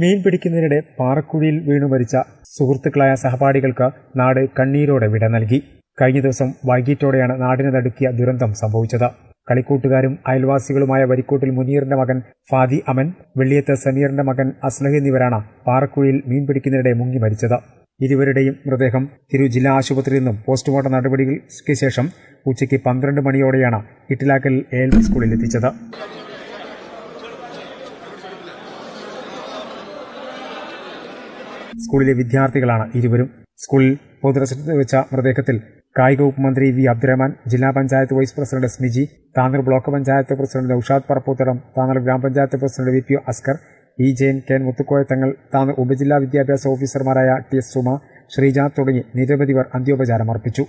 മീൻ പിടിക്കുന്നതിനിടെ പാറക്കുഴിയിൽ വീണു മരിച്ച സുഹൃത്തുക്കളായ സഹപാഠികൾക്ക് നാട് കണ്ണീരോടെ വിട നൽകി. കഴിഞ്ഞ ദിവസം വൈകിട്ടോടെയാണ് നാടിനെ നടുക്കിയ ദുരന്തം സംഭവിച്ചത്. കളിക്കൂട്ടുകാരും അയൽവാസികളുമായ വരിക്കോട്ടിൽ മുനീറിന്റെ മകൻ ഫാദി അമൻ, വെള്ളിയത്ത് സമീറിന്റെ മകൻ അസ്ലഹ് എന്നിവരാണ് പാറക്കുഴിയിൽ മീൻ പിടിക്കുന്നതിനിടെ മുങ്ങി മരിച്ചത്. ഇരുവരുടെയും മൃതദേഹം തിരൂർ ജില്ലാ ആശുപത്രിയിൽ നിന്നും പോസ്റ്റ്മോർട്ടം നടപടികൾക്ക് ശേഷം ഉച്ചയ്ക്ക് 12 മണിയോടെയാണ് ഇട്ടിലാക്കൽ ALP സ്കൂളിൽ എത്തിച്ചത്. സ്കൂളിലെ വിദ്യാർത്ഥികളാണ് ഇരുവരും. സ്കൂളിൽ പൊതുദർശനത്തിന് വെച്ച മൃതദേഹത്തിൽ കായിക വകുപ്പ് മന്ത്രി വി അബ്ദുറഹ്മാൻ, ജില്ലാ panchayat vice president Smiji, Tanur block panchayat president Noushad Parappoothadam, Tanur ഗ്രാമപഞ്ചായത്ത് president VP Asker, E. Jayan, K. Muthukoya Thangal, Tanur ഉപജില്ലാ വിദ്യാഭ്യാസ ഓഫീസർമാരായ TS സുമ, ശ്രീജ തുടങ്ങി നിരവധി പേർ അന്ത്യോപചാരം അർപ്പിച്ചു.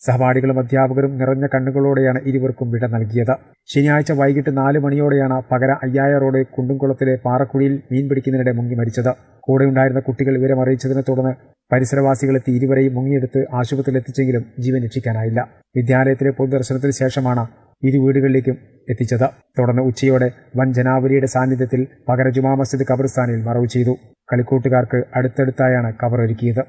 സഹപാഠികളും അധ്യാപകരും നിറഞ്ഞ കണ്ണുകളോടെയാണ് ഇരുവർക്കും വിട നൽകിയത്. ശനിയാഴ്ച വൈകിട്ട് 4 മണിയോടെയാണ് പകര അയ്യായ റോഡ് കുണ്ടുംകുളത്തിലെ പാറക്കുഴിയിൽ മീൻ പിടിക്കുന്നതിനിടെ മുങ്ങി മരിച്ചത്. കൂടെയുണ്ടായിരുന്ന കുട്ടികൾ വിവരം അറിയിച്ചതിനെ തുടർന്ന് പരിസരവാസികളെത്തി ഇരുവരെയും മുങ്ങിയെടുത്ത് ആശുപത്രിയിൽ എത്തിച്ചെങ്കിലും ജീവൻ രക്ഷിക്കാനായില്ല. വിദ്യാലയത്തിലെ പൊതുദർശനത്തിന് ശേഷമാണ് ഇരു വീടുകളിലേക്കും എത്തിച്ചത്. തുടർന്ന് ഉച്ചയോടെ വൻ ജനാവലിയുടെ സാന്നിധ്യത്തിൽ പകര ജുമാ മസ്ജിദ് ഖബർസ്ഥാനിൽ മറവ് ചെയ്തു. കളിക്കൂട്ടുകാർക്ക് അടുത്തടുത്തായാണ് ഖബർ ഒരുക്കിയത്.